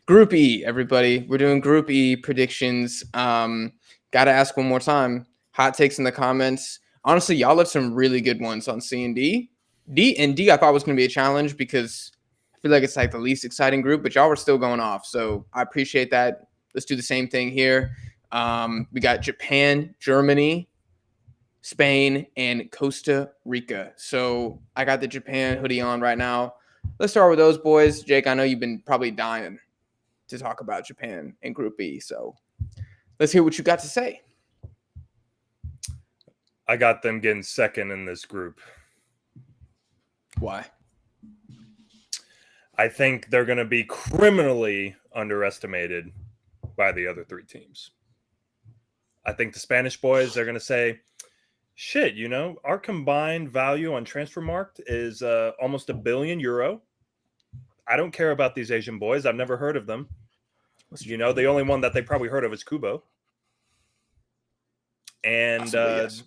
Group E, everybody. We're doing Group E predictions. Gotta ask one more time. Hot takes in the comments. Honestly, y'all left some really good ones on C and D. D I thought was gonna be a challenge because I feel like it's like the least exciting group, but y'all were still going off. So I appreciate that. Let's do the same thing here. We got Japan, Germany, Spain, and Costa Rica. So I got the Japan hoodie on right now. Let's start with those boys. Jake, I know you've been probably dying to talk about Japan in Group B. So let's hear what you got to say. I got them getting second in this group. Why? I think they're going to be criminally underestimated by the other three teams. I think the Spanish boys are going to say, shit, our combined value on Transfermarkt is almost €1 billion. I don't care about these Asian boys. I've never heard of them. The only one that they probably heard of is Kubo. And Possibly, yes.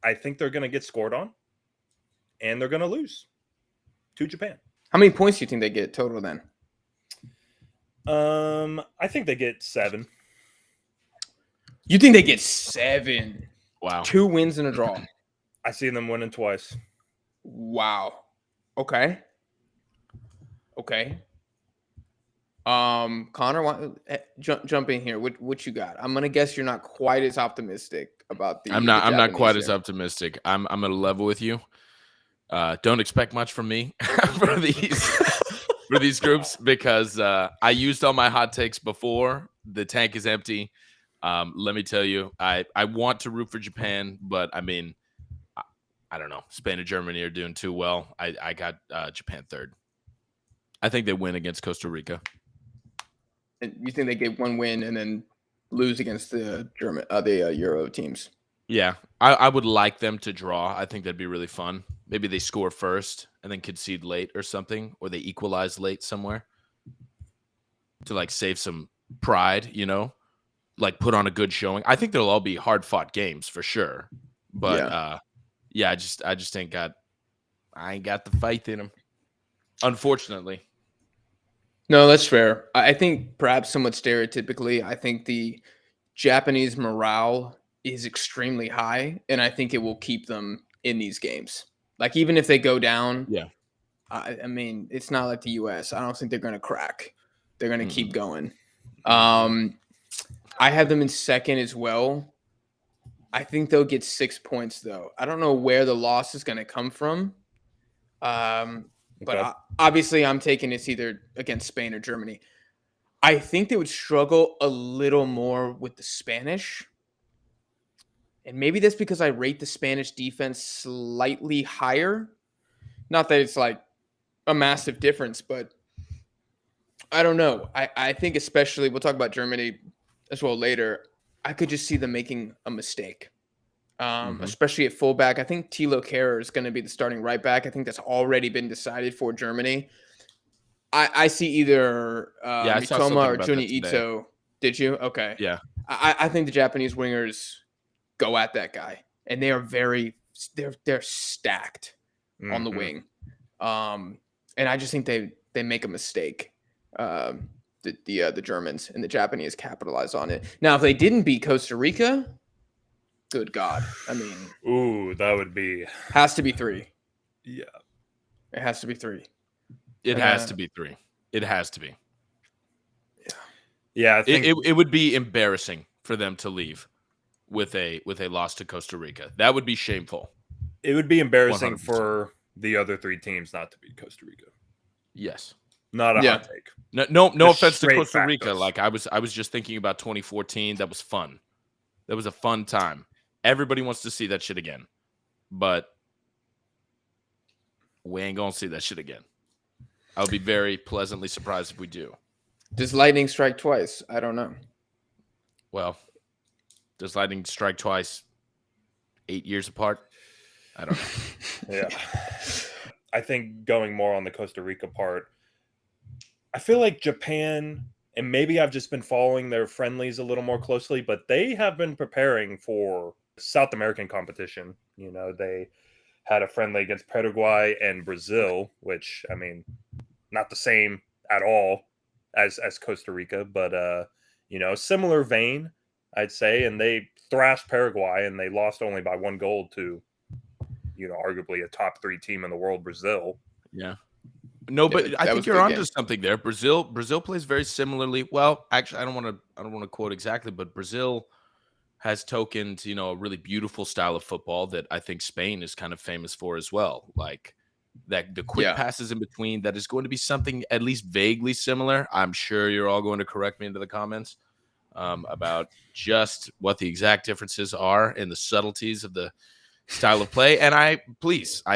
I think they're going to get scored on, and they're going to lose to Japan. How many points do you think they get total then? I think they get 7. You think they get 7? Wow. 2 wins and a draw. I see them winning twice. Wow. Okay. Connor, jump in here. What you got? I'm gonna guess you're not quite as optimistic about the. I'm not quite as optimistic. I'm gonna level with you. Don't expect much from me for these groups because I used all my hot takes before. The tank is empty. Let me tell you, I want to root for Japan, but I mean, I don't know. Spain and Germany are doing too well. I got Japan third. I think they win against Costa Rica. And you think they get 1 win and then lose against the Euro teams? Yeah, I would like them to draw. I think that'd be really fun. Maybe they score first and then concede late or something, or they equalize late somewhere to like save some pride, like put on a good showing. I think they'll all be hard fought games for sure. But yeah, I just ain't got the faith in them, unfortunately. No, that's fair. I think perhaps somewhat stereotypically, I think the Japanese morale is extremely high, and I think it will keep them in these games. Like, even if they go down, I mean, it's not like the U.S. I don't think they're going to crack. They're going to keep going. I have them in second as well. I think they'll get 6 points, though. I don't know where the loss is going to come from. But obviously, I'm taking it's either against Spain or Germany. I think they would struggle a little more with the Spanish. And maybe that's because I rate the Spanish defense slightly higher. Not that it's like a massive difference, but I don't know. I think especially, we'll talk about Germany as well later, I could just see them making a mistake. Especially at fullback. I think Thilo Kehrer is going to be the starting right back. I think that's already been decided for Germany. I see either Mitoma or Juni Ito. Did you? Okay. Yeah. I think the Japanese wingers go at that guy, and they are they're stacked on the wing. And I just think they make a mistake. The Germans and the Japanese capitalize on it. Now, if they didn't beat Costa Rica, good God. I mean, ooh, that would be has to be 3. Yeah. It has to be 3. It has to be 3. It has to be. Yeah, I think it would be embarrassing for them to leave with a loss to Costa Rica. That would be shameful. It would be embarrassing 100%. For the other 3 teams not to beat Costa Rica. Yes. Not a hot take. No offense to Costa Rica. Like I was just thinking about 2014. That was fun. That was a fun time. Everybody wants to see that shit again. But we ain't gonna see that shit again. I'll be very pleasantly surprised if we do. Does lightning strike twice? I don't know. Well, does lightning strike twice 8 years apart? I don't know. Yeah. I think going more on the Costa Rica part, I feel like Japan, and maybe I've just been following their friendlies a little more closely, but they have been preparing for South American competition. They had a friendly against Paraguay and Brazil, which, I mean, not the same at all as Costa Rica, but similar vein, I'd say. And they thrashed Paraguay, and they lost only by 1 goal to, arguably a top 3 team in the world, Brazil. Yeah. No, but Yeah, I that think was a you're good onto game. something there. Brazil plays very similarly. Well, actually, I don't want to quote exactly, but Brazil has tokened, a really beautiful style of football that I think Spain is kind of famous for as well. Like that the quick Yeah. passes in between, that is going to be something at least vaguely similar. I'm sure you're all going to correct me into the comments about just what the exact differences are in the subtleties of the style of play. And I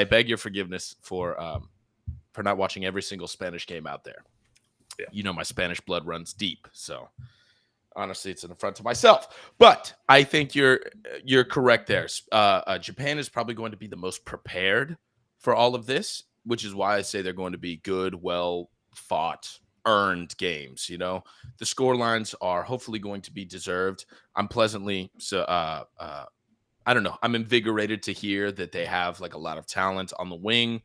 beg your forgiveness for not watching every single Spanish game out there. Yeah. My Spanish blood runs deep. So honestly, it's an affront to myself. But I think you're correct there. Japan is probably going to be the most prepared for all of this, which is why I say they're going to be good, well fought, earned games. The score lines are hopefully going to be deserved. I'm pleasantly I don't know. I'm invigorated to hear that they have like a lot of talent on the wing.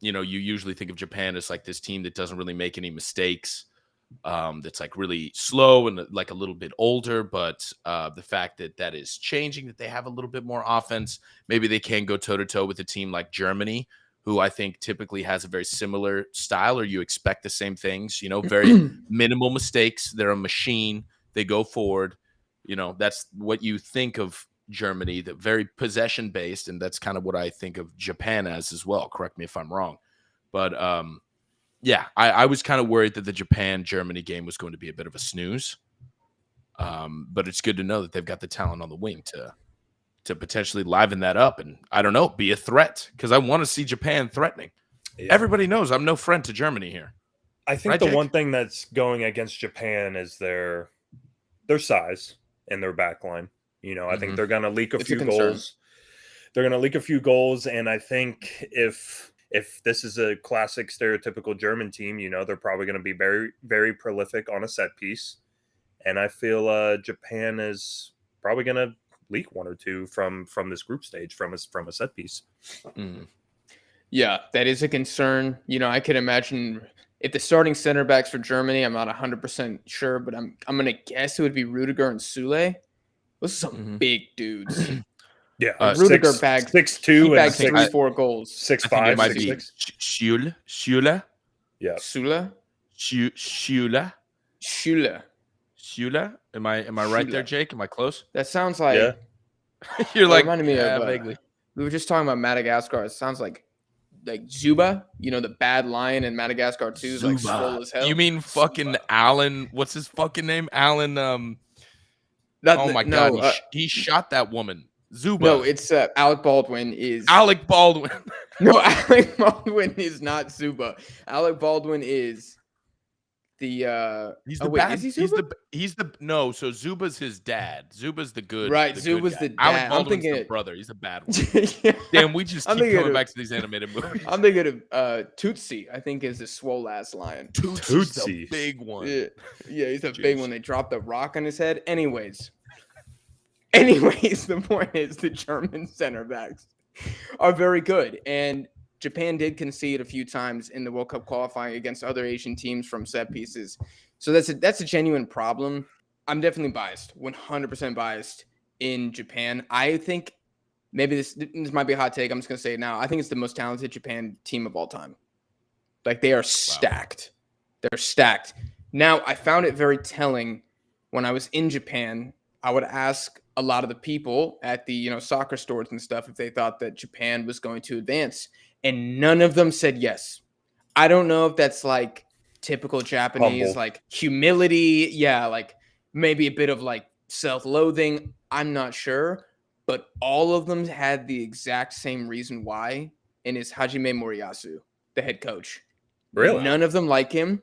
You usually think of Japan as like this team that doesn't really make any mistakes. That's like really slow and like a little bit older, but the fact that is changing, that they have a little bit more offense, maybe they can go toe to toe with a team like Germany, who I think typically has a very similar style, or you expect the same things, very minimal mistakes. They're a machine. They go forward. That's what you think of Germany, that very possession based, and that's kind of what I think of Japan as well. Correct me if I'm wrong, but yeah, I was kind of worried that the Japan-Germany game was going to be a bit of a snooze, but it's good to know that they've got the talent on the wing to potentially liven that up and, I don't know, be a threat, because I want to see Japan threatening. Yeah. Everybody knows I'm no friend to Germany here. I think right, the Jake? one thing that's going against Japan is their size and their back line. I think they're going to leak a few goals. They're going to leak a few goals, and I think if this is a classic stereotypical German team, they're probably going to be very, very prolific on a set piece. And I feel Japan is probably going to leak 1 or 2 from this group stage from a set piece. Yeah, that is a concern. I could imagine if the starting center backs for Germany, I'm not 100% sure, but I'm going to guess it would be Rudiger and Sule. Those are some big dudes. Yeah, Rudiger bagged 6'2" and 3-4 goals. 6'5", it might 6'6". Schule. Yeah, Schule. Am I right there, Jake? Am I close? That sounds like. Yeah. You're like reminded me of vaguely. We were just talking about Madagascar. It sounds like Zuba, the bad lion in Madagascar 2 is like swole as hell. You mean fucking Zuba. Alan? What's his fucking name? Alan. God, he shot that woman. Zuba. No, it's Alec Baldwin is. Alec Baldwin. No, Alec Baldwin is not Zuba. Alec Baldwin is the. He's the bad. Is he Zuba? He's the no. So Zuba's his dad. Zuba's the good. Right, the Zuba's good the guy. dad. Alec Baldwin's the brother. He's the bad one. Yeah. Damn, we just keep coming back to these animated movies. I'm thinking of Tootsie. I think is the swole ass lion. Tootsie's the big one. Yeah, he's a big one. They dropped the rock on his head. Anyways, the point is the German center backs are very good. And Japan did concede a few times in the World Cup qualifying against other Asian teams from set pieces. So that's a genuine problem. I'm definitely biased, 100% biased in Japan. I think maybe this might be a hot take. I'm just going to say it now. I think it's the most talented Japan team of all time. Like, they are stacked. Wow. They're stacked. Now, I found it very telling when I was in Japan. I would ask a lot of the people at the soccer stores and stuff if they thought that Japan was going to advance, and none of them said yes. I don't know if that's like typical Japanese humble, like humility, like maybe a bit of like self-loathing. I'm not sure, but all of them had the exact same reason why, and it's Hajime Moriyasu, the head coach. Really? None of them like him,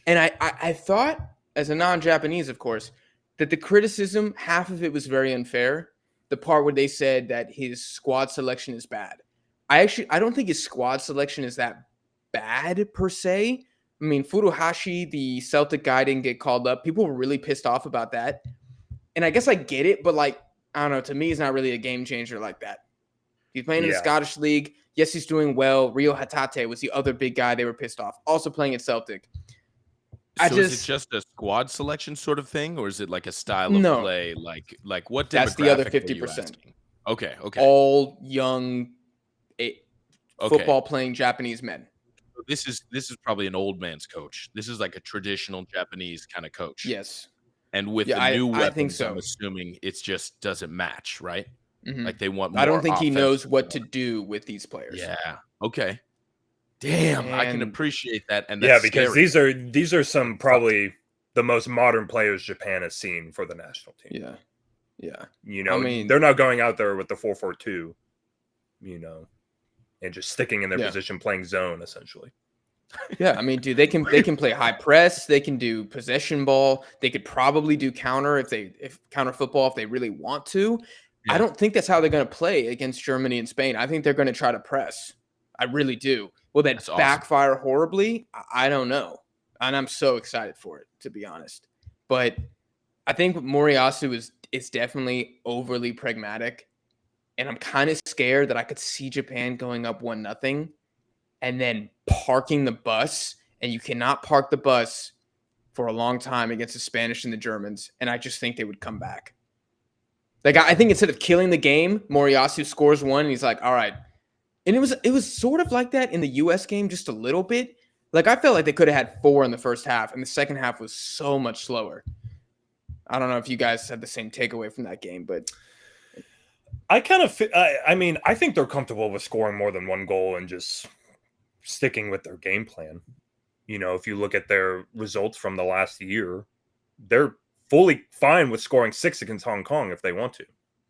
and I thought, as a non-Japanese, of course, that the criticism, half of it was very unfair. The part where they said that his squad selection is bad. I don't think his squad selection is that bad per se. I mean, Furuhashi, the Celtic guy, didn't get called up. People were really pissed off about that. And I guess I get it, but like, I don't know, to me, he's not really a game changer like that. He's playing in the Scottish League. Yes, he's doing well. Rio Hatate was the other big guy they were pissed off. Also playing at Celtic. So is it just a squad selection sort of thing, or is it like a style of No. play? Like what That's the other demographic are you 50%. asking? Okay. All young Okay. football playing Japanese men. This is probably an old man's coach. This is like a traditional Japanese kind of coach. Yes. And with Yeah, the new I think weapons, so. I'm assuming it's just doesn't match, right? Mhm. Like they want more I don't think he knows offensive what to power. do with these players. Yeah. Okay. Damn, I can And- appreciate that. And Yeah, that's because scary. these are some probably the most modern players Japan has seen for the national team. Yeah. Yeah. You know, I mean- they're not going out there with the 4-4-2, you know, and just sticking in their Yeah. position playing zone essentially. Yeah, I mean, dude, they can play high press, they can do possession ball, they could probably do counter if counter football if they really want to. Yeah. I don't think that's how they're going to play against Germany and Spain. I think they're going to try to press. I really do. Will that That's awesome. backfire horribly? I don't know. And I'm so excited for it, to be honest. But I think Moriyasu is definitely overly pragmatic. And I'm kind of scared that I could see Japan going up 1-0 and then parking the bus. And you cannot park the bus for a long time against the Spanish and the Germans. And I just think they would come back. Like, I think instead of killing the game, Moriyasu scores one and he's like, all right. And it was sort of like that in the U.S. game, just a little bit. Like, I felt like they could have had 4 in the first half, and the second half was so much slower. I don't know if you guys had the same takeaway from that game, but I kind of, I mean, I think they're comfortable with scoring more than one goal and just sticking with their game plan. You know, if you look at their results from the last year, they're fully fine with scoring 6 against Hong Kong if they want to.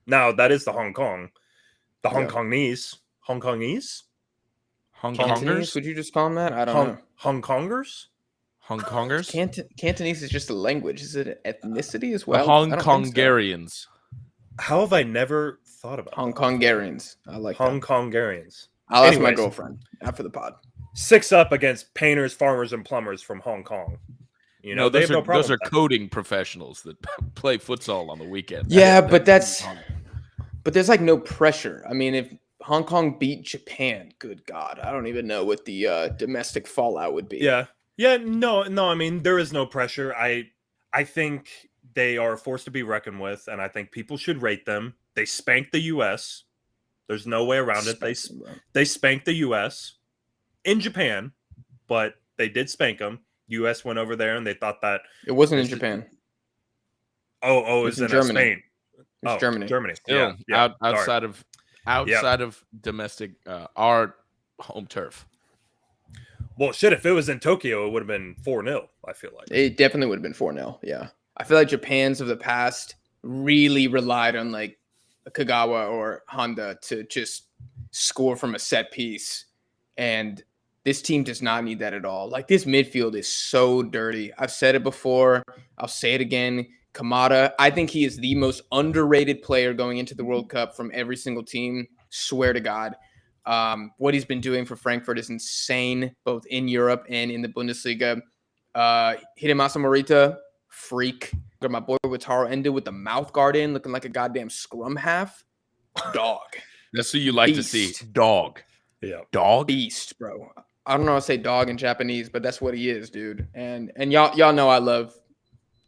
Now, that is the Hong Kongese. Hong Cantonese, Kongers? would you just call them that? I don't know. Hong Kongers? Hong Kongers? Cantonese is just a language. Is it an ethnicity as The well? Hong I don't think so. Kongarians. How have I never thought about Hong that? Kongarians. I like Hong that. Kongarians. I'll ask my Anyways. girlfriend after the pod. 6 up against painters, farmers, and plumbers from Hong Kong. You know, No, they those have no are problem those are with that. coding professionals that play futsal on the weekend. Yeah, but there's like no pressure. I mean, if Hong Kong beat Japan, good God, I don't even know what the domestic fallout would be. Yeah. No. I mean, there is no pressure. I think they are a force to be reckoned with, and I think people should rate them. They spanked the U.S. There's no way around it. They spanked the U.S. in Japan, but they did spank them. U.S. went over there, and they thought that It wasn't in Japan. it was was in in Germany. Spain. It was Germany. Germany. Still, Yeah. outside of domestic, our home turf. Well, shit, if it was in Tokyo, it would have been 4-0, I feel like. It definitely would have been 4-0. Yeah. I feel like Japan's of the past really relied on like Kagawa or Honda to just score from a set piece. And this team does not need that at all. Like, this midfield is so dirty. I've said it before. I'll say it again. Kamada, I think he is the most underrated player going into the World Cup from every single team. Swear to God. What he's been doing for Frankfurt is insane, both in Europe and in the Bundesliga. Hidemasa Morita, freak. Got my boy Wataru ended with the mouth guard in, looking like a goddamn scrum half. Dog. That's what you like to see. Beast. Dog. Yeah. Dog. Beast, bro. I don't know how to say dog in Japanese, but that's what he is, dude. And y'all know I love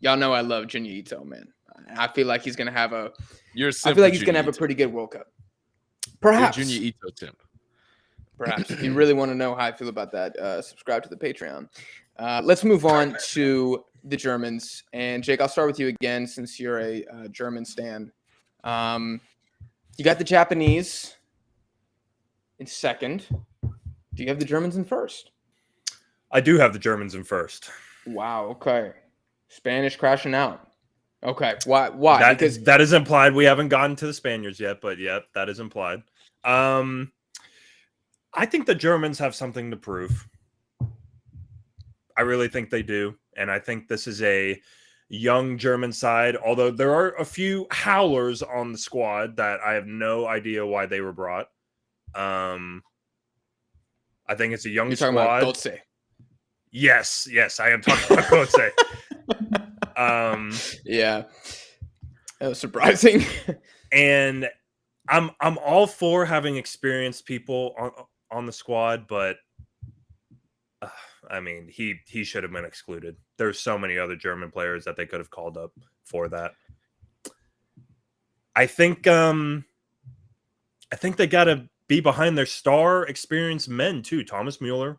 Junya Ito, man. I feel like he's gonna have a pretty good World Cup. Perhaps. Junya Ito Tim. Perhaps. If you really want to know how I feel about that, subscribe to the Patreon. Let's move on to the Germans. And Jake, I'll start with you again since you're a German stan. You got the Japanese in second. Do you have the Germans in first? I do have the Germans in first. Wow. Okay. Spanish crashing out. Okay. Why? Because that is implied. We haven't gotten to the Spaniards yet, but yeah, that is implied. I think the Germans have something to prove. I really think they do. And I think this is a young German side, although there are a few howlers on the squad that I have no idea why they were brought. I think it's a young squad. You're talking about Gotze. Yes, I am talking about Gotze. Yeah. That was surprising. And I'm all for having experienced people on the squad, but I mean, he should have been excluded. There's so many other German players that they could have called up for that. I think they got to be behind their star experienced men too, Thomas Mueller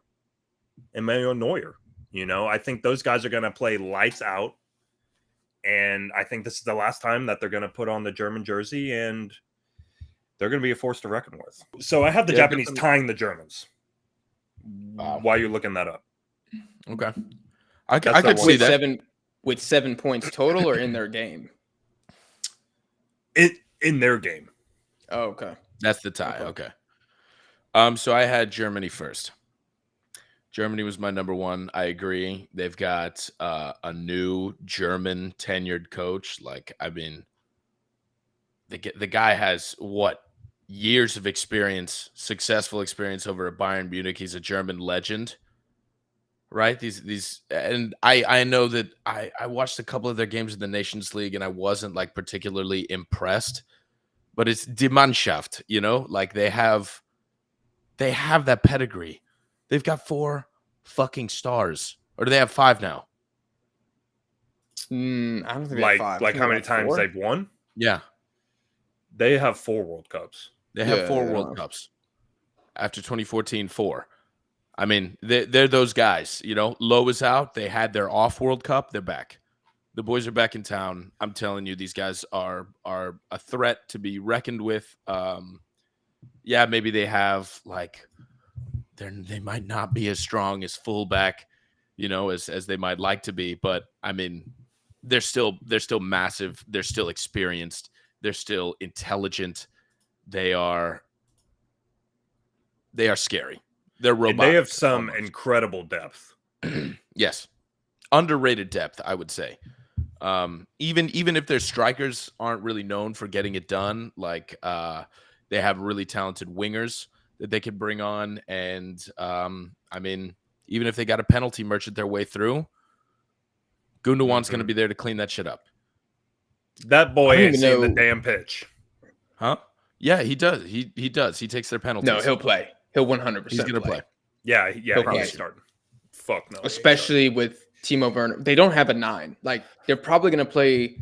and Manuel Neuer. You know, I think those guys are going to play lights out. And I think this is the last time that they're going to put on the German jersey, and they're going to be a force to reckon with. So I have the Japanese tying the Germans. Wow. While you're looking that up. Okay. I could see that. With 7 points total or in their game? In their game. Oh, okay. That's the tie. Okay. So I had Germany first. Germany was my number one. I agree. They've got a new German tenured coach. Like, I mean, the guy has years of experience, successful experience over at Bayern Munich. He's a German legend, right? These, and I know that I watched a couple of their games in the Nations League, and I wasn't like particularly impressed. But it's Die Mannschaft, you know, like they have that pedigree. They've got 4 fucking stars, or do they have 5 now? I don't think they have 5. Like how many times 4? they've won? Yeah, they have 4 World Cups. They have 4 World Cups after 2014. 4. I mean, they're those guys. You know, Lowe is out. They had their off World Cup. They're back. The boys are back in town. I'm telling you, these guys are a threat to be reckoned with. Yeah, maybe they have like they might not be as strong as fullback, you know, as they might like to be. But I mean, they're still massive. They're still experienced. They're still intelligent. They are scary. They're robotic. And they have some incredible depth. Yes, underrated depth, I would say. Even if their strikers aren't really known for getting it done, like they have really talented wingers that they can bring on, and I mean, even if they got a penalty merchant their way through, Gundogan's going to be there to clean that shit up. That boy ain't seen the damn pitch, huh? Yeah, he does. He does. He takes their penalties. No, he'll play. He'll 100%. He's going to play. Yeah, he's starting. Fuck no. Especially with Timo Werner. They don't have a 9. Like, they're probably going to play,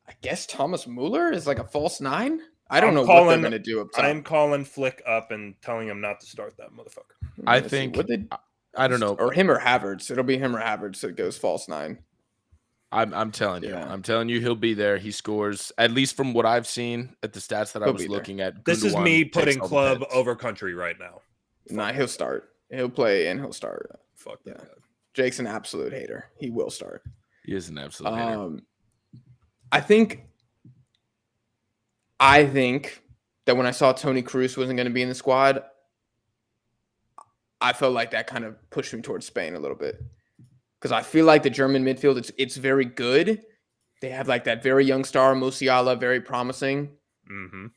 I guess, Thomas Mueller is like a false 9. I don't know what they're going to do up top. I'm calling Flick up and telling him not to start that motherfucker. I think, I don't know. Or him or Havertz. It'll be him or Havertz that goes false 9. I'm telling you. I'm telling you he'll be there. He scores, at least from what I've seen at the stats that I was looking at. This is me putting club over country right now. Nah, he'll start. He'll play and he'll start. Fuck that guy. Jake's an absolute hater. He will start. He is an absolute hater. I think that when I saw Toni Kroos wasn't going to be in the squad, I felt like that kind of pushed me towards Spain a little bit. Because I feel like the German midfield, it's very good. They have like that very young star, Musiala, very promising. Mm-hmm.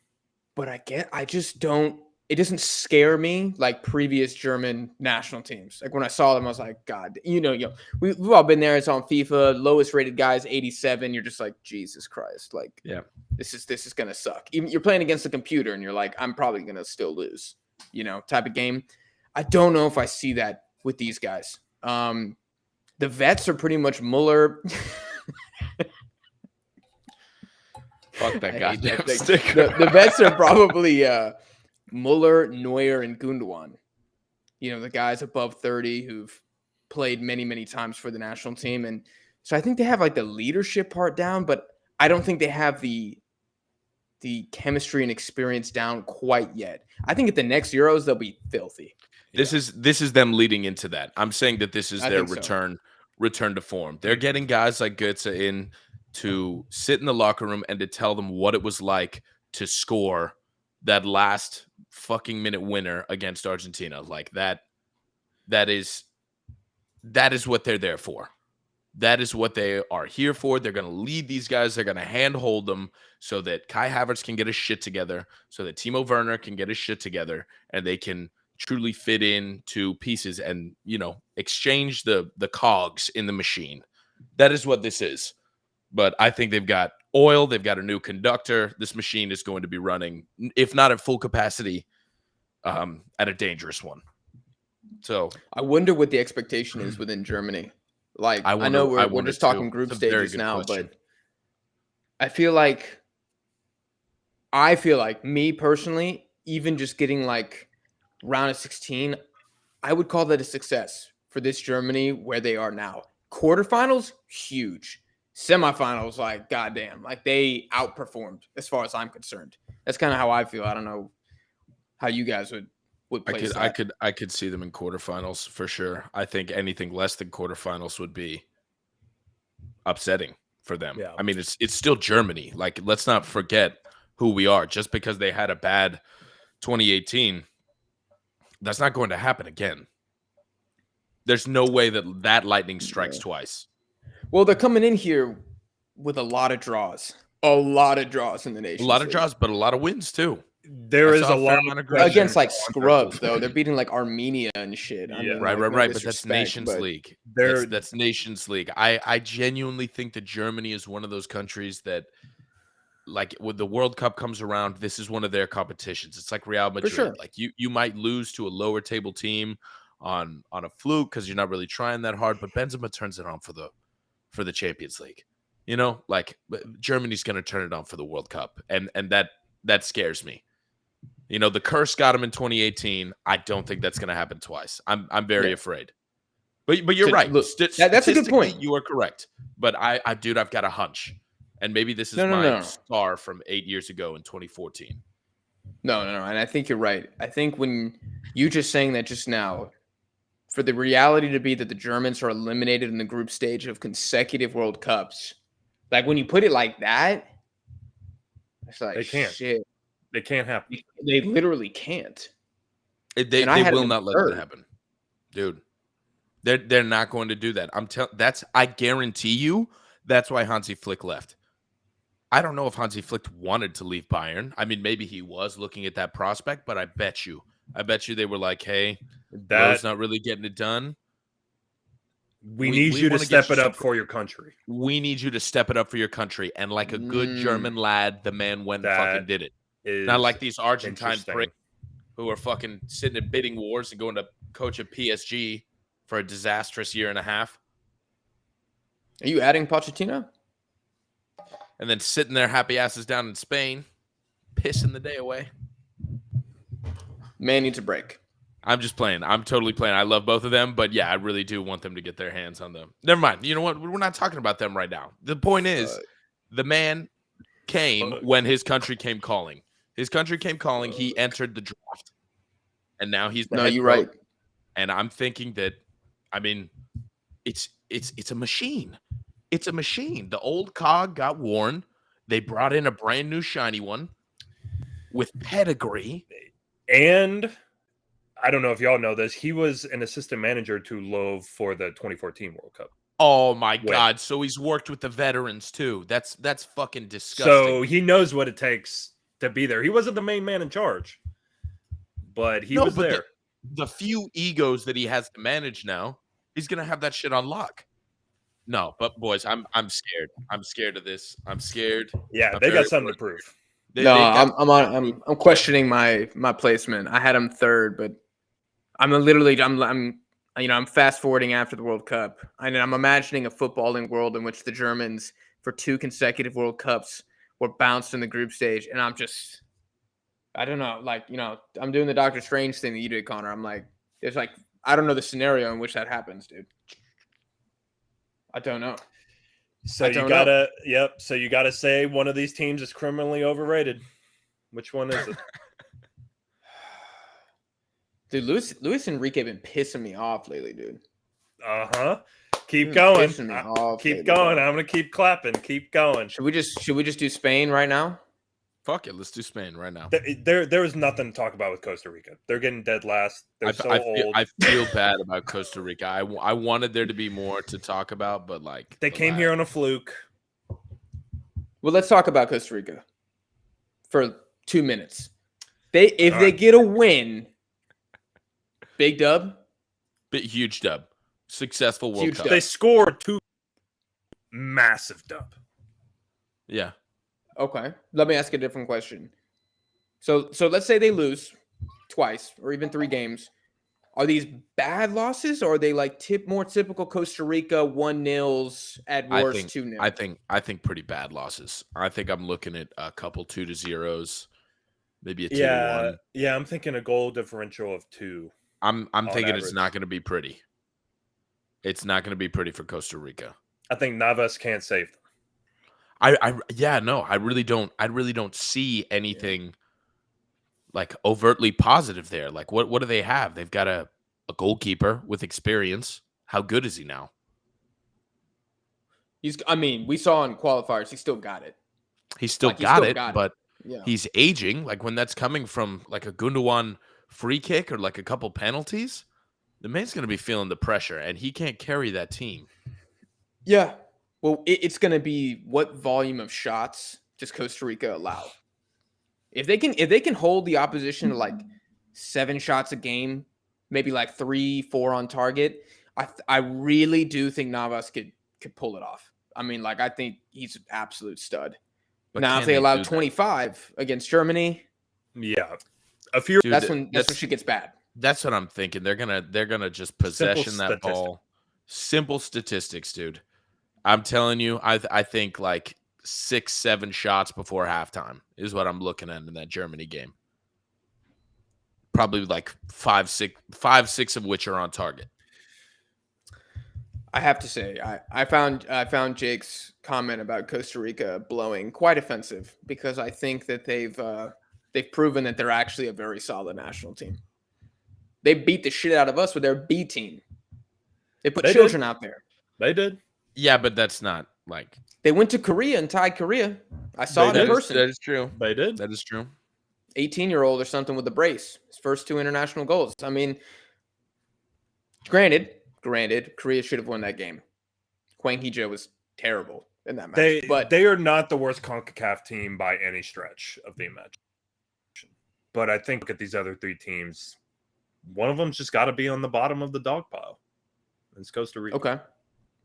But I just don't, it doesn't scare me like previous German national teams. Like when I saw them, I was like, God, we've all been there. It's on FIFA, lowest rated guys, 87. You're just like, Jesus Christ. Like, yeah, this is going to suck. Even you're playing against a computer and you're like, I'm probably going to still lose, type of game. I don't know if I see that with these guys. The vets are pretty much Muller. Fuck that guy. The vets are probably Muller, Neuer, and Gundogan. The guys above 30 who've played many, many times for the national team. And so I think they have like the leadership part down, but I don't think they have the chemistry and experience down quite yet. I think at the next Euros, they'll be filthy. This is them leading into that. I'm saying that this is their return to form. They're getting guys like Goetze in to sit in the locker room and to tell them what it was like to score that last fucking minute winner against Argentina. Like that is what they're there for. That is what they are here for. They're going to lead these guys. They're going to handhold them so that Kai Havertz can get his shit together, so that Timo Werner can get his shit together, and they can truly fit into pieces and, exchange the cogs in the machine. That is what this is. But I think they've got oil. They've got a new conductor. This machine is going to be running, if not at full capacity, at a dangerous one. So I wonder what the expectation is within Germany. Like, I know we're wonder just talking too. group It's a very stages good now, question. but I feel like me personally, even just getting like round of 16, I would call that a success for this Germany where they are now. Quarterfinals, huge. Semifinals, like goddamn, like they outperformed as far as I'm concerned. That's kind of how I feel. I don't know how you guys would place that. I could see them in quarterfinals for sure. I think anything less than quarterfinals would be upsetting for them. Yeah. I mean, it's still Germany. Like, let's not forget who we are. Just because they had a bad 2018, that's not going to happen again. There's no way that lightning strikes twice. Well, they're coming in here with a lot of draws. A lot of draws in the nation. A lot of draws, but a lot of wins too. There is a lot of against like on scrubs, their though. They're beating like Armenia and shit. I Yeah. mean, Right. like, no But that's disrespect, Nations but League. They're- That's Nations League. I genuinely think that Germany is one of those countries that, like, when the World Cup comes around, this is one of their competitions. It's like Real Madrid. sure. Like, you might lose to a lower table team on a fluke because you're not really trying that hard, but Benzema turns it on for the Champions League. You know, like, Germany's going to turn it on for the World Cup, and that scares me. You know, the curse got him in 2018. I don't think that's going to happen twice. I'm very afraid. But you're right. Look, that's a good point. You are correct. But I've got a hunch, and maybe this is my scar from 8 years ago in 2014. No, and I think you're right. I think when you just saying that just now, for the reality to be that the Germans are eliminated in the group stage of consecutive World Cups, like when you put it like that, it's like They can't. shit. They can't happen. They literally can't. They will not let that happen, dude. They're not going to do that. I guarantee you that's why Hansi Flick left. I don't know if Hansi Flick wanted to leave Bayern. I mean, maybe he was looking at that prospect, but I bet you they were like, hey, Lowe's not really getting it done. We need you to step it up for your country. We need you to step it up for your country. And like a good German lad, the man went and fucking did it. Not like these Argentine pricks who are fucking sitting in bidding wars and going to coach at PSG for a disastrous year and a half. Are you adding Pochettino? And then sitting their happy asses down in Spain, pissing the day away. Man needs a break. I'm just playing. I'm totally playing. I love both of them, but yeah, I really do want them to get their hands on them. Never mind. You know what? We're not talking about them right now. The point is, the man came when his country came calling. His country came calling. He entered the draft, and now he's the head you're coach. right. And I'm thinking that, I mean, it's a machine. It's a machine. The old cog got worn. They brought in a brand new shiny one with pedigree. And I don't know if y'all know this. He was an assistant manager to Lowe for the 2014 World Cup. Oh my God! So he's worked with the veterans too. That's fucking disgusting. So he knows what it takes to be there. He wasn't the main man in charge, but he was there. The few egos that he has to manage now, he's gonna have that shit on lock. No, but boys, I'm scared. I'm scared of this. I'm scared. Yeah, they got something to prove. I'm questioning my placement. I had him third, but I'm fast forwarding after the World Cup. And I'm imagining a footballing world in which the Germans, for 2 consecutive World Cups, were bounced in the group stage. And I don't know, I'm doing the Doctor Strange thing that you did, Connor. I'm like, I don't know the scenario in which that happens, dude. I don't know. So you gotta say one of these teams is criminally overrated. Which one is it? Dude, Luis Enrique been pissing me off lately, dude. Keep going. Keep going. I'm gonna keep clapping. Keep going. Should we just do Spain right now? Fuck it, let's do Spain right now. There was nothing to talk about with Costa Rica. They're getting dead last. They're old. I feel bad about Costa Rica. I wanted there to be more to talk about, but they came here on a fluke. Well, let's talk about Costa Rica for 2 minutes. If they get a win, big dub, huge dub, successful World Cup. They scored 2, massive dub. Yeah. Okay. Let me ask a different question. So let's say they lose twice or even 3 games. Are these bad losses, or are they like more typical Costa Rica 1-0s at I worst think 2-0? I think pretty bad losses. I think I'm looking at a couple 2-0s, maybe a 2-1. Yeah, I'm thinking a goal differential of 2. I'm thinking it's average. not going to be pretty. It's not going to be pretty for Costa Rica. I think Navas can't save them. I really don't see anything like overtly positive there. Like what do they have? They've got a goalkeeper with experience. How good is he now? We saw in qualifiers, he still got it. He still Like, got it, but Yeah. he's aging. Like when that's coming from like a Gundogan free kick or like a couple penalties, the man's going to be feeling the pressure, and he can't carry that team. Yeah. Well, it's going to be what volume of shots does Costa Rica allow? If they can hold the opposition to like 7 shots a game, maybe like 3, 4 on target, I really do think Navas could pull it off. I mean, like, I think he's an absolute stud. But now, if they allow 25 against Germany, yeah, a few. Dude, that's when shit gets bad. That's what I'm thinking. They're gonna just possession that ball. Simple statistics, dude. I'm telling you, I think like 6, 7 shots before halftime is what I'm looking at in that Germany game. Probably like 5, 6 of which are on target. I have to say, I found Jake's comment about Costa Rica blowing quite offensive, because I think that they've proven that they're actually a very solid national team. They beat the shit out of us with their B team. They put children out there. They did. Yeah, but that's not like they went to Korea and tied Korea. I saw it in person. That is true. They did. That is true. 18-year-old or something with a brace. His first 2 international goals. I mean, granted, Korea should have won that game. Hwang Hee-jo was terrible in that match. But they are not the worst CONCACAF team by any stretch of the imagination. But I think look at these other 3 teams. One of them's just got to be on the bottom of the dog pile. It's Costa Rica. Okay.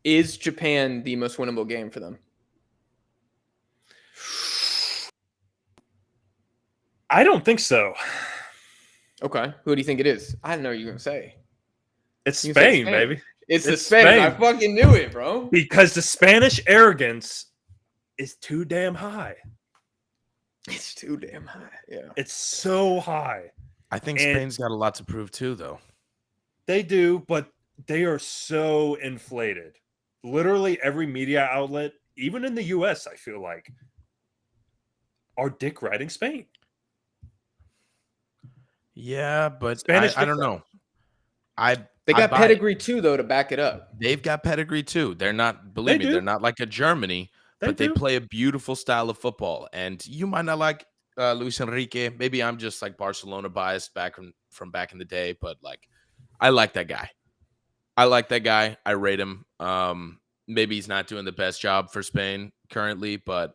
Is Japan the most winnable game for them? I don't think so. Okay. Who do you think it is? I don't know what you're going to say. It's Spain, baby. It's the Spanish. I fucking knew it, bro. Because the Spanish arrogance is too damn high. It's too damn high. Yeah. It's so high. I think Spain's got a lot to prove too, though. They do, but they are so inflated. Literally every media outlet, even in the US, I feel like, are dick riding Spain. Yeah, but Spanish I don't know. They got pedigree too, though, to back it up. They've got pedigree too. They're not, believe me, they're not like a Germany, but they play a beautiful style of football. And you might not like Luis Enrique. Maybe I'm just like Barcelona biased back from back in the day, but like I like that guy. I rate him. Maybe he's not doing the best job for Spain currently, but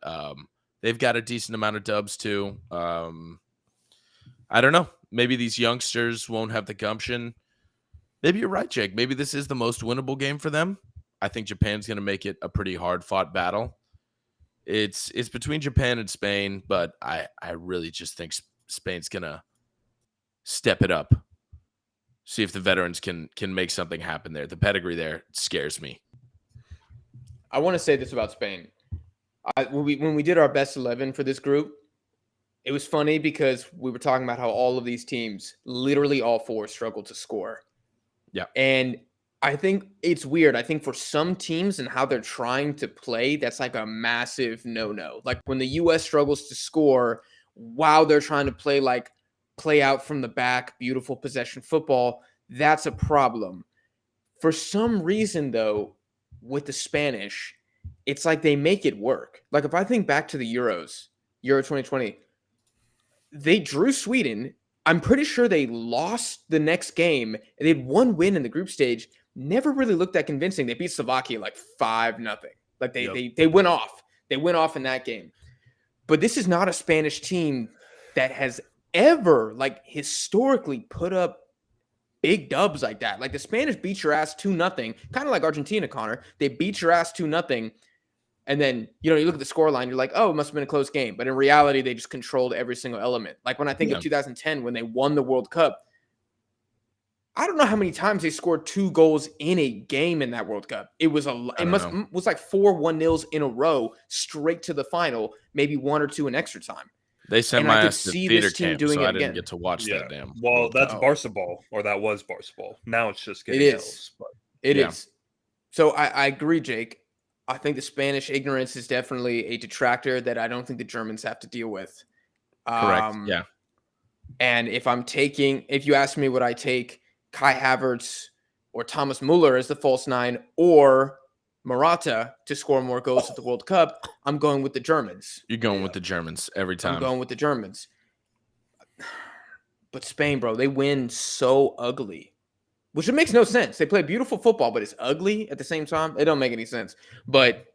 they've got a decent amount of dubs too. I don't know. Maybe these youngsters won't have the gumption. Maybe you're right, Jake. Maybe this is the most winnable game for them. I think Japan's going to make it a pretty hard-fought battle. It's between Japan and Spain, but I really just think Spain's going to step it up. See if the veterans can make something happen there. The pedigree there scares me. I want to say this about Spain. When we did our best 11 for this group, it was funny because we were talking about how all of these teams, literally all 4, struggled to score. Yeah. And I think it's weird. I think for some teams and how they're trying to play, that's like a massive no-no. Like when the U.S. struggles to score while they're trying to play out from the back, beautiful possession football, that's a problem. For some reason, though, with the Spanish, it's like they make it work. Like if I think back to the Euro 2020, they drew Sweden. I'm pretty sure they lost the next game. They had 1 win in the group stage. Never really looked that convincing. They beat Slovakia like 5-0. Like they went off. They went off in that game. But this is not a Spanish team that has ever, like, historically put up big dubs like that. Like the Spanish beat your ass 2-0, kind of like Argentina, Connor. They beat your ass 2-0. And then, you look at the scoreline, you're like, oh, it must have been a close game. But in reality, they just controlled every single element. Like when I think of 2010, when they won the World Cup, I don't know how many times they scored 2 goals in a game in that World Cup. It was was like 4 1-0s in a row straight to the final, maybe 1 or 2 in extra time. They sent And my I could ass to see theater this team camp, doing so it I didn't again. get to watch that damn. Well, World that's Cup. Barca ball, or that was Barca ball. Now it's just getting It is. L's, but It Yeah. is. So I agree, Jake. I think the Spanish ignorance is definitely a detractor that I don't think the Germans have to deal with. Correct. Yeah. And if you ask me, would I take Kai Havertz or Thomas Muller as the false 9 or Morata to score more goals at the World Cup, I'm going with the Germans. You're going with the Germans every time. I'm going with the Germans. But Spain, bro, they win so ugly, which it makes no sense. They play beautiful football, but it's ugly at the same time. It don't make any sense. But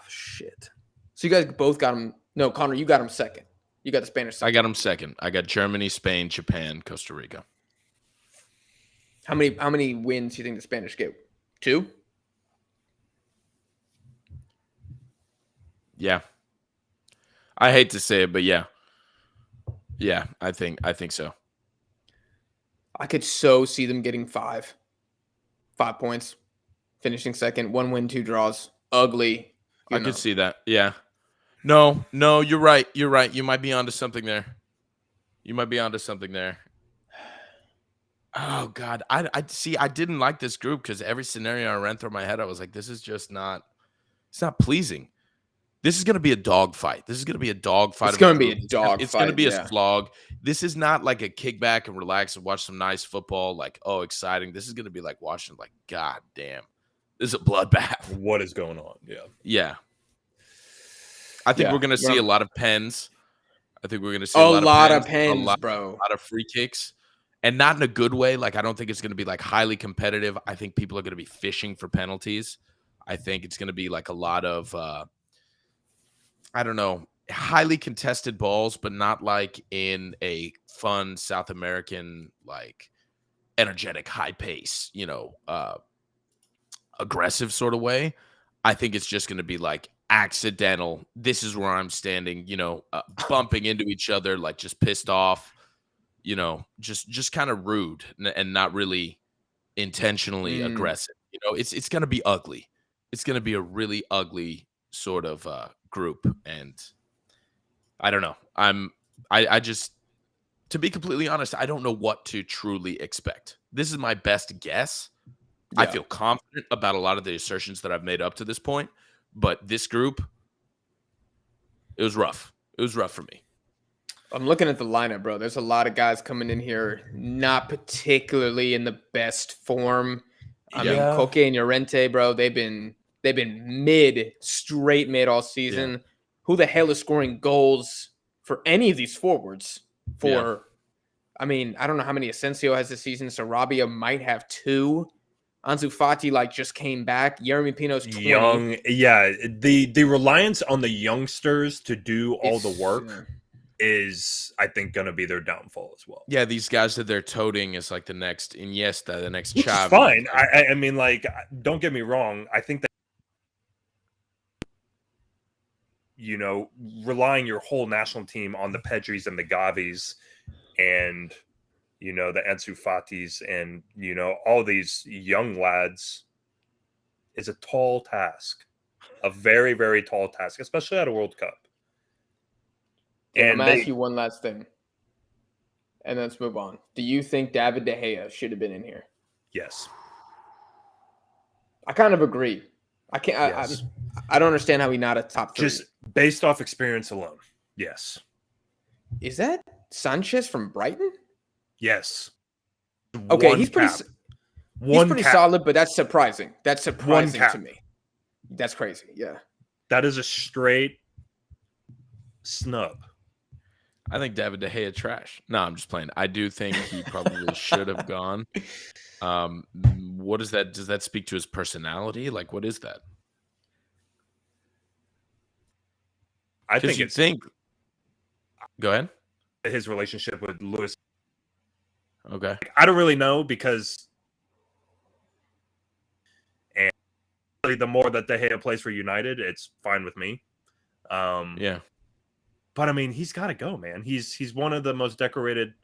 shit. So you guys both got them. No, Connor, you got them second. You got the Spanish second. I got them second. I got Germany, Spain, Japan, Costa Rica. How many wins do you think the Spanish get? 2? Yeah. I hate to say it, but yeah. Yeah, I think so. I could so see them getting 5. 5 points. Finishing second. 1 win, 2 draws. Ugly. I could see that. Yeah. No, you're right. You're right. You might be onto something there. Oh God. I see. I didn't like this group because every scenario I ran through my head, I was like, this is just not, it's not pleasing. This is going to be a dogfight. It's going to be a dogfight. It's going to be a slog. This is not like a kick back and relax and watch some nice football. Like, oh, exciting. This is going to be like watching, like, God damn, this is a bloodbath. What is going on? Yeah. Yeah. I think we're going to see a lot of pens. I think we're going to see a lot of pens, bro. A lot of free kicks. And not in a good way. Like, I don't think it's going to be like highly competitive. I think people are going to be fishing for penalties. I think it's going to be like a lot of I don't know, highly contested balls, but not like in a fun South American, like energetic, high pace, aggressive sort of way. I think it's just going to be like accidental. This is where I'm standing, bumping into each other, like just pissed off, just kind of rude and not really intentionally aggressive. It's going to be ugly. It's going to be a really ugly sort of group, and I don't know. I just, to be completely honest, I don't know what to truly expect. This is my best guess. Yeah. I feel confident about a lot of the assertions that I've made up to this point, but this group, it was rough. It was rough for me. I'm looking at the lineup, bro. There's a lot of guys coming in here not particularly in the best form. I mean, Koke and Llorente, bro, they've been straight mid all season. Yeah. Who the hell is scoring goals for any of these forwards? I mean, I don't know how many Asensio has this season. Sarabia might have 2. Ansu Fati just came back. Jeremy Pino's 20. Young. Yeah, the reliance on the youngsters to do all the work is, I think, going to be their downfall as well. Yeah, these guys that they're toting is like the next Iniesta, the next Xavi. It's fine. I mean, like, don't get me wrong. I think that, relying your whole national team on the Pedris and the Gavis and, the Ansu Fatis and, all these young lads is a tall task. A very, very tall task, especially at a World Cup. And I'm going to ask you one last thing, and let's move on. Do you think David De Gea should have been in here? Yes. I kind of agree. I can't. Yes. I don't understand how he's not a top 3. Just based off experience alone. Yes. Is that Sanchez from Brighton? Yes. Okay, he's pretty solid, but that's surprising. That's surprising to me. That's crazy. Yeah. That is a straight snub. I think David De Gea trash. No, I'm just playing. I do think he probably should have gone. What is that? Does that speak to his personality? Like, what is that? I think Go ahead. His relationship with Lewis. Okay. I don't really know because, and the more that De Gea plays for United, it's fine with me. Yeah. But I mean, he's got to go, man. He's one of the most decorated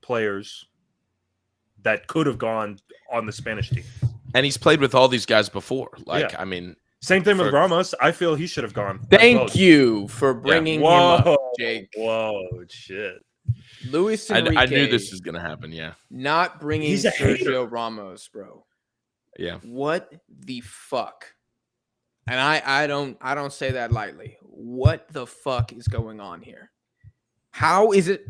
players that could have gone on the Spanish team. And he's played with all these guys before. Like, Yeah. I mean, Same thing with Ramos. I feel he should have gone. Thank you for bringing him up, Jake. Whoa, shit. Luis Enrique. I knew this was gonna happen. Yeah. Not bringing He's a Sergio Ramos, bro. Yeah. What the fuck? And I don't say that lightly. What the fuck is going on here? How is it?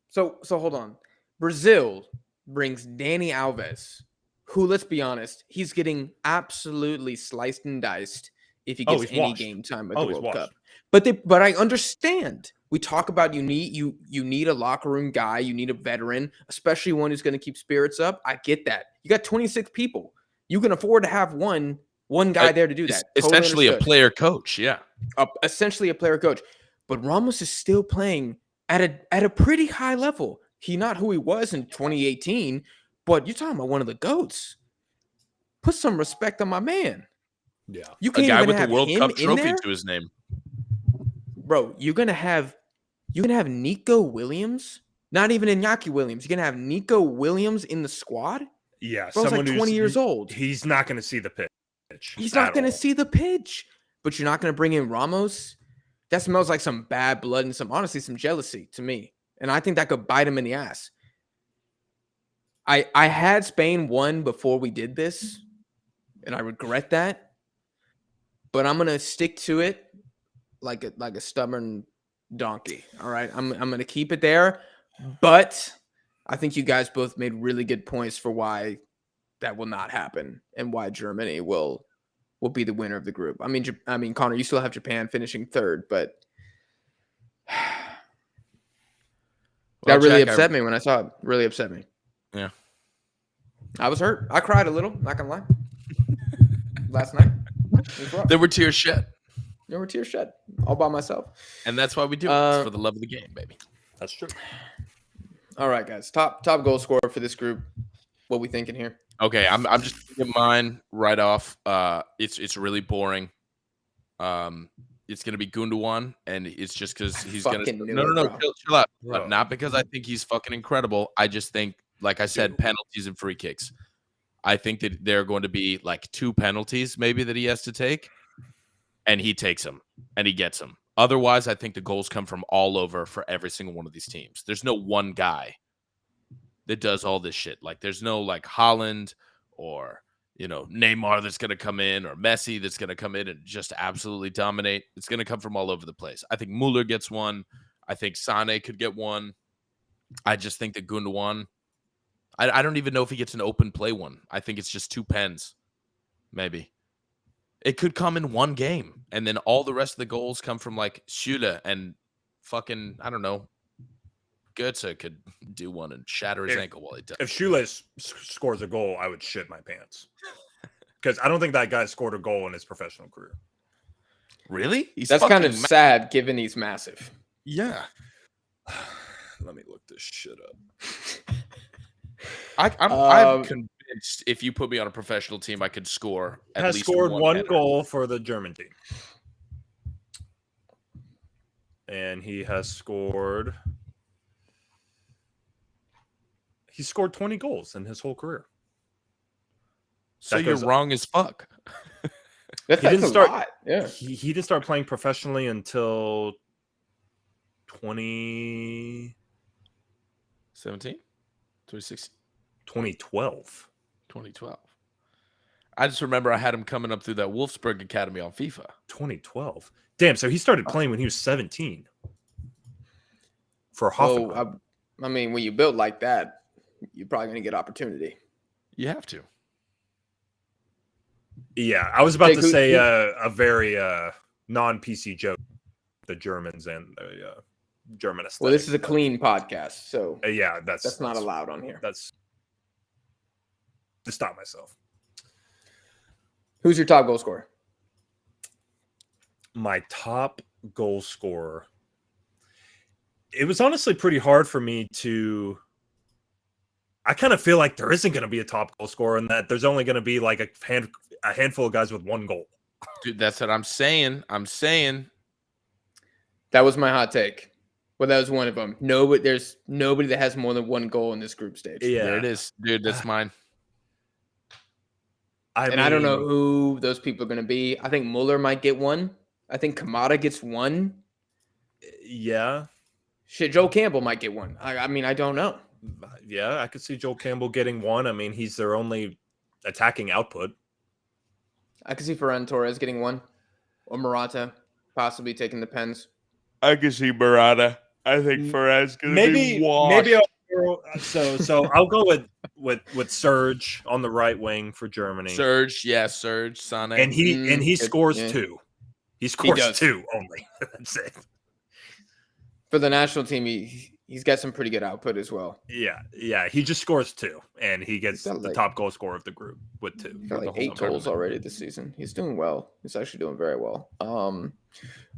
So hold on. Brazil brings Dani Alves, who, let's be honest, he's getting absolutely sliced and diced if he gets any game time at the World Cup. But I understand. We talk about you need a locker room guy, you need a veteran, especially one who's going to keep spirits up. I get that. You got 26 people. You can afford to have one guy there to do that. Essentially a player coach, yeah. Essentially a player coach. But Ramos is still playing at a pretty high level. He's not who he was in 2018, but you're talking about one of the GOATs. Put some respect on my man. Yeah. You can't a guy even with have the World him Cup in trophy there? to his name. Bro, you're gonna have Nico Williams, not even Iñaki Williams. You're gonna have Nico Williams in the squad. Yeah, Bro's someone like 20 years old. He's not going to see the pitch. He's not going to see the pitch. But you're not going to bring in Ramos? That smells like some bad blood and honestly some jealousy to me. And I think that could bite him in the ass. I had Spain won before we did this, and I regret that. But I'm going to stick to it like a stubborn donkey. All right? I'm going to keep it there. But I think you guys both made really good points for why that will not happen and why Germany will be the winner of the group. I mean, Connor, you still have Japan finishing third, but that really upset me when I saw it. Really upset me. Yeah. I was hurt. I cried a little, not gonna lie. Last night. There were tears shed. There were tears shed. All by myself. And that's why we do it. It's for the love of the game, baby. That's true. All right, guys. Top goal scorer for this group. What we thinking here? Okay, I'm just gonna get mine right off. It's really boring. It's gonna be Gundogan, and it's just because he's gonna chill out. But not because I think he's fucking incredible. I just think, like I said, penalties and free kicks. I think that there are going to be like 2 penalties maybe that he has to take, and he takes them and he gets them. Otherwise, I think the goals come from all over for every single one of these teams. There's no one guy that does all this shit. Like, there's no like Haaland or, Neymar that's going to come in, or Messi that's going to come in and just absolutely dominate. It's going to come from all over the place. I think Muller gets one. I think Sane could get one. I just think that Gundogan, I don't even know if he gets an open play one. I think it's just 2 pens, maybe. It could come in one game, and then all the rest of the goals come from like Schüle and fucking, I don't know, Goetze could do one and shatter his ankle while he does. If Schüle scores a goal, I would shit my pants. Because I don't think that guy scored a goal in his professional career. Really? That's kind of sad given he's massive. Yeah. Let me look this shit up. I'm convinced if you put me on a professional team, I could score at least scored one goal for the German team. And he has scored... He scored 20 goals in his whole career. So you're wrong as fuck. He didn't start. Yeah, he didn't start playing professionally until 2017, 2016, 2012. 2012. I just remember I had him coming up through that Wolfsburg Academy on FIFA. 2012. Damn. So he started playing when he was 17. For Hoffenheim. I mean, when you build like that, you're probably going to get opportunity. You have to. Yeah, I was about to say a very non-PC joke. The Germans and the German aesthetic. Well, this is a clean podcast, so yeah, that's not allowed on here. That's to stop myself. Who's your top goal scorer? My top goal scorer. It was honestly pretty hard for me to. I kind of feel like there isn't going to be a top goal scorer, and that there's only going to be like a handful of guys with 1 goal. Dude, that's what I'm saying. That was my hot take. Well, that was one of them. There's nobody that has more than one goal in this group stage. Yeah, There it is, dude. That's mine. I don't know who those people are going to be. I think Mueller might get one. I think Kamada gets one. Yeah. Shit, Joe Campbell might get one. I mean, I don't know. Yeah, I could see Joel Campbell getting one. I mean, he's their only attacking output. I could see Ferran Torres getting one. Or Morata possibly taking the pens. I can see Murata. I think Ferraz gonna Maybe be washed. so I'll go with Serge on the right wing for Germany. Serge, Sane. And he scores yeah. 2. He scores does. 2 only. That's it. For the national team, he's got some pretty good output as well. Yeah. He just scores 2, and he gets got the top goal scorer of the group with 2. He's got for like the whole 8 goals tournament. already this season. He's doing well. He's actually doing very well.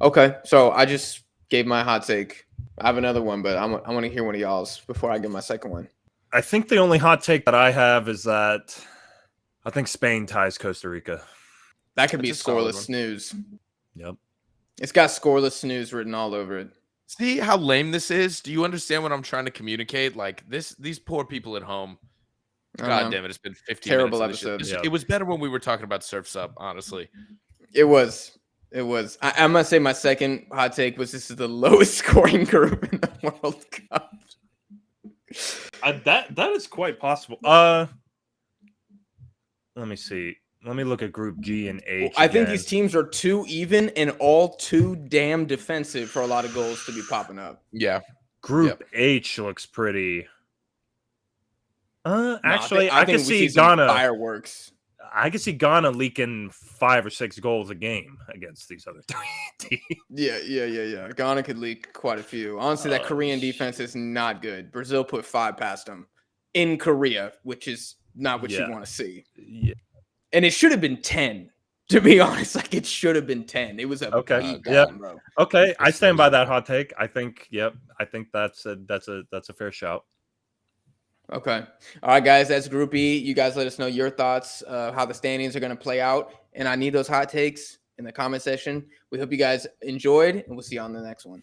Okay, so I just gave my hot take. I have another one, but I want to hear one of y'all's before I give my second one. I think the only hot take that I have is that I think Spain ties Costa Rica. That could be a That's a solid scoreless one. snooze. Yep. It's got scoreless snooze written all over it. See how lame this is? Do you understand what I'm trying to communicate? Like these poor people at home. God damn it! It's been 15 Terrible minutes of this episode. shit. It was better when we were talking about Surf's Up, honestly. It was. I'm gonna say my second hot take was this is the lowest scoring group in the World Cup. That is quite possible. Let me see. Let me look at Group G and H. I think again. these teams are too even and all too damn defensive for a lot of goals to be popping up. Yeah. Group H looks pretty. Actually, I I think can we see some Ghana. fireworks. I can see Ghana leaking 5 or 6 goals a game against these other 3 teams. Yeah. Ghana could leak quite a few. Honestly, that Korean defense is not good. Brazil put 5 past them in Korea, which is not what you want to see. Yeah. And it should have been 10, to be honest. Like, it should have been 10. It was a beat down, bro. Okay, I stand by that hot take. I think, I think that's a fair shout. Okay. All right, guys, that's Group E. You guys let us know your thoughts of how the standings are going to play out. And I need those hot takes in the comment section. We hope you guys enjoyed, and we'll see you on the next one.